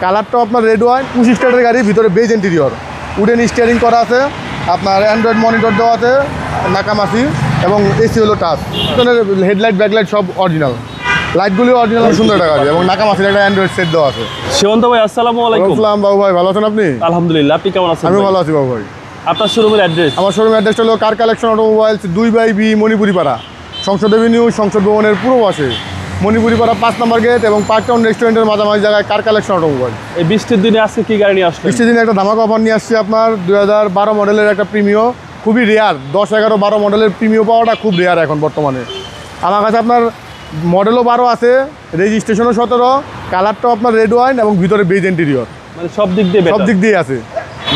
কালারটাও আপনার red wine 25 স্টারের গাড়ি, ভিতরে বেজ ইন্টেরিয়র, উডেন স্টিয়ারিং করা আছে, আপনার অ্যান্ড্রয়েড মনিটর দেওয়া আছে, নাকামাসি এবং এসি হলো টাচ। হেডলাইট ব্যাকলাইট সব অরিজিনাল, লাইটগুলিও অরিজিনাল, সুন্দর একটা গাড়ি এবং নাকামাসির একটা অ্যান্ড্রয়েড সেট দেওয়া আছে। সেবন্ত ভাই আসসালামু আলাইকুম। আসসালাম বাবু ভাই, ভালো আছেন আপনি? আলহামদুলিল্লাহ, আপনি কেমন আছেন? আমি ভালো আছি বাবু ভাই। আপনার শোরুমের অ্যাড্রেস? আমার শোরুমের অ্যাড্রেসটা হলো car collection automobiles, 2/B Manipuri পাড়া, সংসদ এভিনিউ, সংসদ ভবনের পূর্ব পাশে, মণিপুরি পাড়া 5 নম্বর গেট এবং পার্ক টাউন রেস্টুরেন্টের মাঝামাঝি জায়গায় কার কালেকশন অটোমোবাইল। এই বৃষ্টির দিনে আজকে কি গাড়ি নিয়ে আসলেন? বৃষ্টির দিনে একটা ধামাকা অফার নিয়ে আসছি আপনার 2012 মডেলের একটা প্রিমিও, খুবই রেয়ার। 10, 11, 12 মডেলের প্রিমিও পাওয়াটা খুব রেয়ার এখন বর্তমানে। আমার কাছে আপনার মডেলও 12 আছে, রেজিস্ট্রেশনও 17, কালারটাও আপনার রেড ওয়াইন এবং ভিতরে বেজ ইন্টেরিয়র, মানে সব দিক দিয়ে আছে।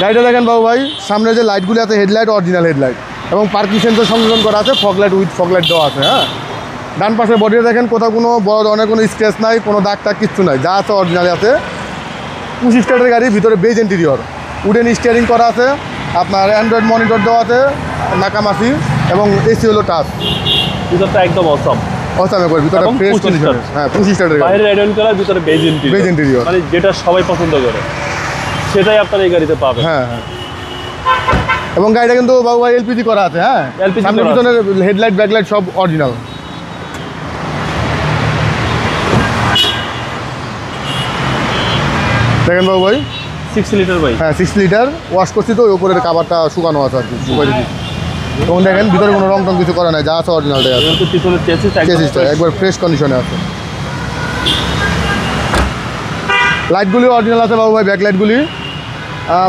গাড়িটা দেখেন বাবু ভাই, সামনে যে লাইটগুলি আছে হেডলাইট অরিজিনাল হেডলাইট এবং পার্কিং সেন্সর সংযোজন করা আছে, ফগলাইট উইথ ফগলাইট দেওয়া আছে। হ্যাঁ, ডান পাশে বডিতে দেখেন কোথাও কোনো বড় ধরনের কোনো স্ক্র্যাচ নাই, কোনো দাগ টাগ কিচ্ছু নাই, যা আছে অরিজিনাল আছে। 25 স্টারের গাড়ি, ভিতরে বেজ ইন্টেরিয়র, উডেন স্টিয়ারিং করা আছে, আপনার অ্যান্ড্রয়েড মনিটর দেওয়া আছে, নাকামাসি এবং এসি হলো টাচ। ভিতরটা একদম অসম করে ভিতরে ফ্রেশ কন্ডিশনে। হ্যাঁ, 25 স্টারের গাড়ি, বাইরে রেড ওয়াইন কালার, ভিতরে বেজ ইন্টেরিয়র, মানে যেটা সবাই পছন্দ করে সেটাই আপনার এই গাড়িতে পাবেন। হ্যাঁ হ্যাঁ, এবং গাড়িটা কিন্তু বাবু ভাই এলপিজি করা আছে। হ্যাঁ, সামনে পিছনে হেডলাইট ব্যাকলাইট সব অরিজিনাল। দেখেন বাবু ভাই 6 লিটার ভাই। হ্যাঁ, 6 লিটার ওয়াশ করছি তো, ওই উপরের কাভারটা শুকানো আছে আর কি, শুকাই দিচ্ছি। এবং দেখেন ভিতরে কোনো রং টং কিছু করা নাই, যা আছে অরিজিনালটাই আছে। পিছনের চেসিসটা একবার ফ্রেশ কন্ডিশনে আছে। লাইটগুলি অরিজিনাল আছে বাবু ভাই, ব্যাকলাইটগুলি।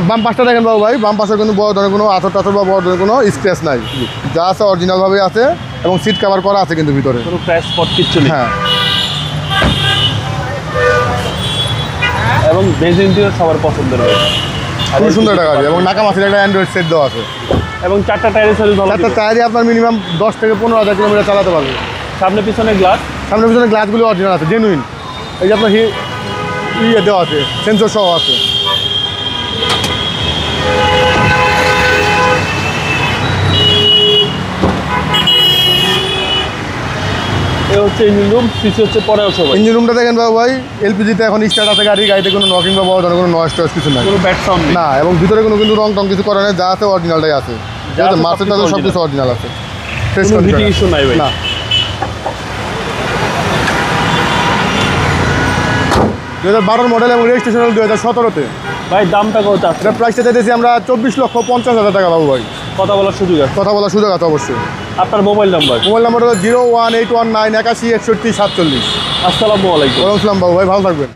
বাম পাশটা দেখেন বাবু ভাই, বাম পাশে কিন্তু বড় ধরনের কোনো আচর টাচর বা বড় ধরনের কোনো স্ক্র্যাচ নাই, যা আছে অরিজিনালভাবেই আছে এবং সিট কভার করা আছে কিন্তু ভিতরে কোনো ক্র্যাশ স্পট কিচ্ছু নেই। হ্যাঁ, এবং বেজ ইন্টেরিয়র সবার পছন্দের হয়, খুব সুন্দর একটা গাড়ি এবং নাকামাসির একটা অ্যান্ড্রয়েড সেট দেওয়া আছে। এবং 4টা টায়ারের সার্ভিস ভালো। 4টা টায়ারই আপনার মিনিমাম 10 থেকে 15,000 কিলোমিটার চালাতে পারবে। সামনে পিছনে গ্লাসগুলো অরিজিনাল আছে, জেনুইন। এই যে আপনার ইয়ে দেওয়া আছে, সেন্সর সহ আছে। এই হচ্ছে ইঞ্জিন রুম, সিসি হচ্ছে পরে সবাই। ইঞ্জিন রুমটা দেখেন বাবু ভাই, এলপিজিতে এখন স্টার্ট আছে গাড়িতে কোনো নকিং বা বড় ধরনের কোনো নয়েজ টয়েজ কিছু নাই, কোনো ব্যাড সাউন্ড না। এবং ভিতরে কোনো কিন্তু রং টং কিছু করা নেই, যা আছে অরিজিনালটাই আছে। ঠিক আছে, মার্সেলটা সব কিছু অরিজিনাল আছে, ফ্রেশ হিটিং ইস্যু নাই ভাই। না। 2012 মডেল এবং রেজিস্ট্রেশন 2017-তে। ভাই দামটা কত আছে? এটা প্রাইসটা চাইতেছি আমরা 24,50,000 টাকা বাবু ভাই। কথা বলার সুযোগ আছে? কথা বলার সুযোগ আছে অবশ্যই। আপনার মোবাইল নাম্বার? মোবাইল নাম্বার হলো 01819 81 61 47। আসসালামু আলাইকুম। ওয়ালাইকুম আসসালাম বাবু ভাই, ভালো থাকবেন।